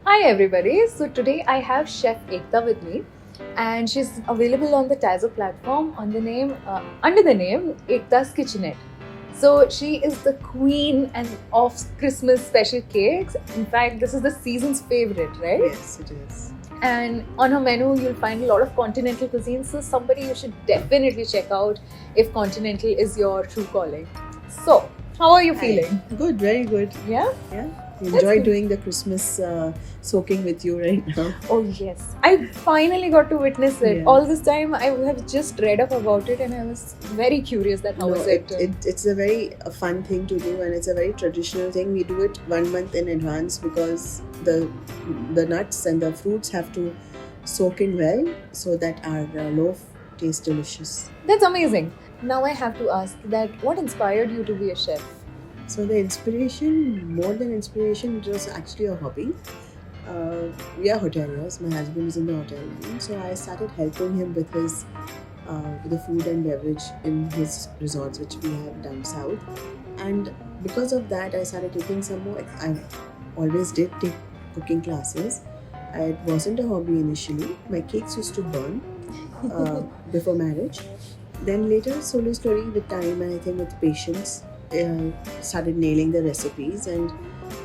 Hi everybody. So today I have Chef Ekta with me, and she's available on the Tazzho platform on the name under the name Ekta's Kitchenet. So she is the queen and of Christmas special cakes. In fact, this is the season's favorite, right? Yes, it is. And on her menu, you'll find a lot of continental cuisine. So somebody you should definitely check out if continental is your true calling. So, how are you feeling? Good, very good. Yeah. Yeah. That's Enjoy good. doing the Christmas soaking with you right now. Oh yes, I finally got to witness it. Yes. All this time I have just read up about it and I was very curious that how No, is it? it's a very fun thing to do, and it's a very traditional thing. We do it 1 month in advance because the nuts and the fruits have to soak in well so that our loaf tastes delicious. That's amazing. Now I have to ask that what inspired you to be a chef? So the inspiration, more than inspiration, it was actually a hobby. We are hoteliers. My husband is in the hotel line, so I started helping him with his with the food and beverage in his resorts, which we have down south. And because of that, I started taking some more. I always did take cooking classes. It wasn't a hobby initially. My cakes used to burn before marriage. Then later, slowly, slowly, with time and I think with patience, started nailing the recipes, and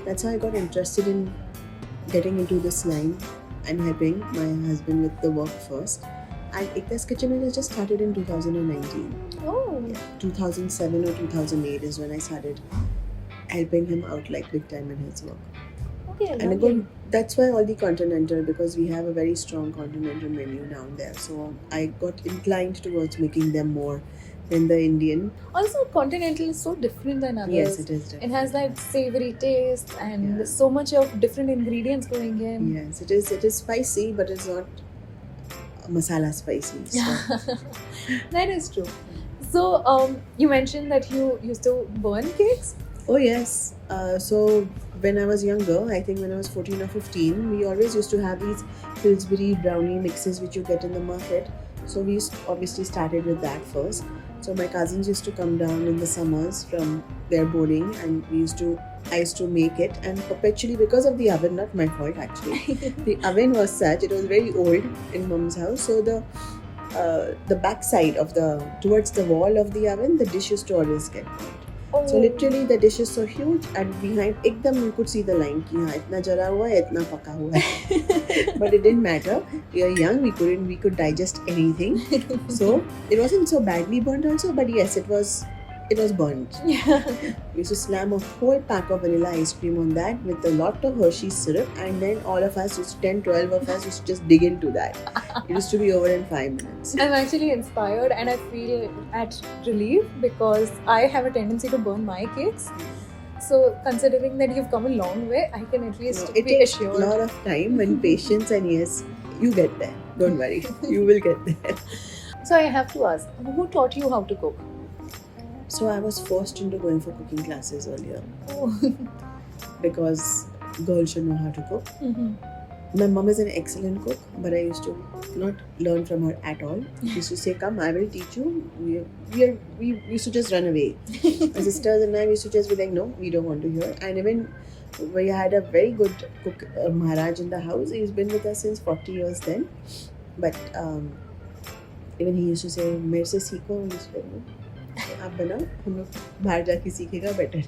that's how I got interested in getting into this line and helping my husband with the work first. And Ekta's Kitchenet has just started in 2019. Oh, 2007 or 2008 is when I started helping him out like big time in his work. okay. And lovely. again, that's why all the continental, because we have a very strong continental menu down there. So I got inclined towards making them more than the Indian. Also, continental is so different than others. Yes, it is. It has that savory taste and Yeah. there's so much of different ingredients going in. Yes, it is. It is spicy, but it's not masala spicy. So. That is true. So, you mentioned that you used to burn cakes. Oh yes. So when I was younger, I think when I was 14 or 15, we always used to have these Pillsbury brownie mixes which you get in the market. So we obviously started with that first. So my cousins used to come down in the summers from their boarding, and I used to make it, and perpetually, because of the oven, not my fault actually. The oven was such, it was very old in mom's house, so the back side of towards the wall of the oven, the dish used to always get burnt. Oh. So literally the dish is so huge, and behind ekdam you could see the line ki हाँ इतना जला हुआ है इतना पका हुआ है. But it didn't matter. We were young, we could digest anything. So it wasn't so badly burnt also, but yes, it was burnt. Yeah. We used to slam a whole pack of vanilla ice cream on that with a lot of Hershey's syrup, and then all of us, 10-12 of us, used to just dig into that. It used to be over in 5 minutes. I'm actually inspired and I feel at relief because I have a tendency to burn my cakes. So considering that you've come a long way, I can at least No, it be takes assured. a lot of time and patience, and yes, you get there. Don't worry, you will get there. So I have to ask, who taught you how to cook? So I was forced into going for cooking classes earlier Oh. because girls should know how to cook. Mhm. My mom is an excellent cook, but I used to not learn from her at all. She used to say, "Come, I will teach you." We used to just run away. My sisters and I used to just be like, "No, we don't want to hear." And even we had a very good cook, Maharaj in the house. He's been with us since 40 years then. But even he used to say, "मेरे से सीखो." I used to say, "No, आप बनाओ, हम लोग बाहर जाके सीखेगा better."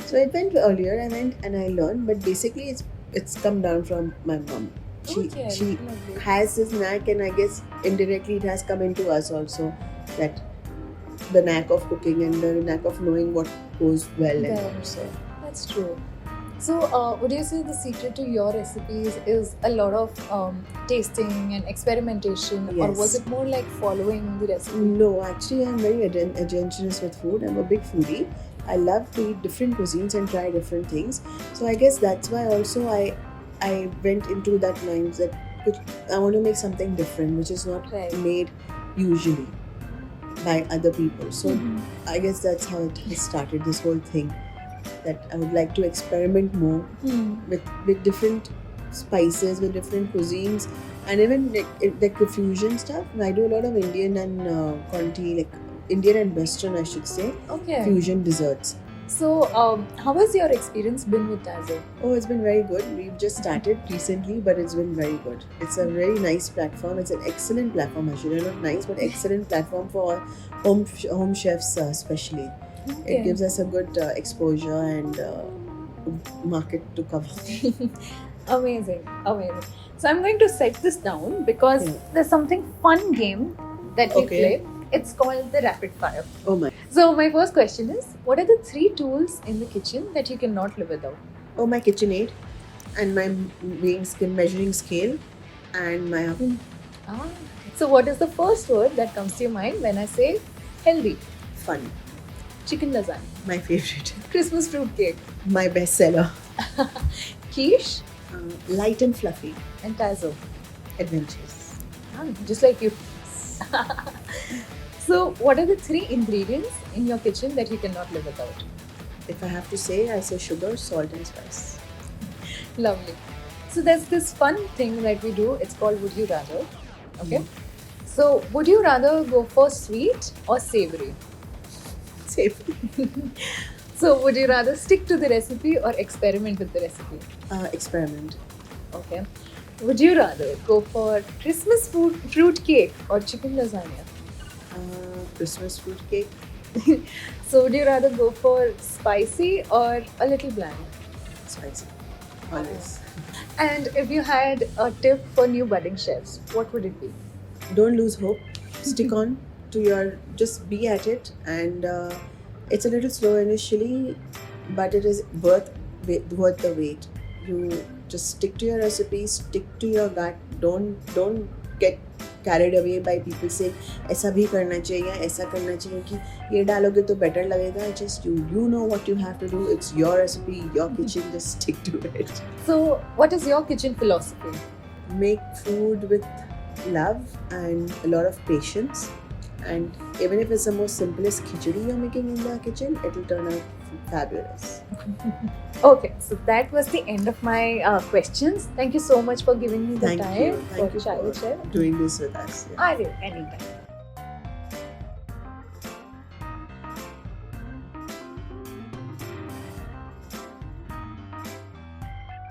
So it went earlier. I went and I learned, but basically it's come down from my mom. She Lovely. has this knack, and I guess indirectly it has come into us also, that the knack of cooking and the knack of knowing what goes well and Well. not. So That's true. So, would you say the secret to your recipes is a lot of tasting and experimentation, or Yes. was it more like following the recipe? no, actually I'm very adventurous with food. I'm a big foodie. I love to eat different cuisines and try different things. So I guess that's why also I went into that line that I want to make something different, which is not Right. made usually by other people. So Mhm. I guess that's how it has started, this whole thing, that I would like to experiment more Hmm. with different spices, with different cuisines, and even like the fusion stuff. I do a lot of Indian and Conti, like Indian and Western, I should say, Okay. fusion desserts. So, how has your experience been with Dazzle? Oh, it's been very good. We've just started recently, but it's been very good. It's a very nice platform. It's an excellent platform, actually. Not nice, but excellent platform for home chefs, especially. Okay. It gives us a good exposure and market to cover. Amazing, amazing. So I'm going to set this down because Yeah. there's something fun game that we Okay. play. It's called the rapid fire. Oh my! So my first question is, what are the 3 tools in the kitchen that you cannot live without? Oh, my Kitchenet and my measuring scale and my oven. Ah. So what is the first word that comes to your mind when I say healthy? Fun. Chicken lasagna, My favorite. Christmas fruit cake, My bestseller. quiche, Light and fluffy. and Tazzho. Adventures. Ah, just like you. So what are the 3 ingredients in your kitchen that you cannot live without? If I have to say, I say sugar, salt, and spice. Lovely. So there's this fun thing that we do. It's called Would You Rather. Okay. So would you rather go for sweet or savory? Safe. So would you rather stick to the recipe or experiment with the recipe? Experiment. Okay. Would you rather go for Christmas fruit cake or chicken lasagna? Christmas fruit cake. So would you rather go for spicy or a little bland? Spicy. Always. And if you had a tip for new budding chefs, what would it be? Don't lose hope. Stick on to your. Just be at it, and it's a little slow initially, but it is worth the wait. You just stick to your recipes, stick to your gut. Don't get carried away by people saying ऐसा भी करना चाहिए, ऐसा करना चाहिए कि ये डालोगे तो better लगेगा. Just you know what you have to do. It's your recipe, your kitchen. Just stick to it. So what is your kitchen philosophy? Make food with love and a lot of patience. And even if it's the most simplest khichdi you're making in the kitchen, it'll turn out fabulous. Okay, so that was the end of my questions. Thank you so much for giving me the Thank time you. Thank for you Chai for with Chef. doing this with us. Yeah. I will, anytime.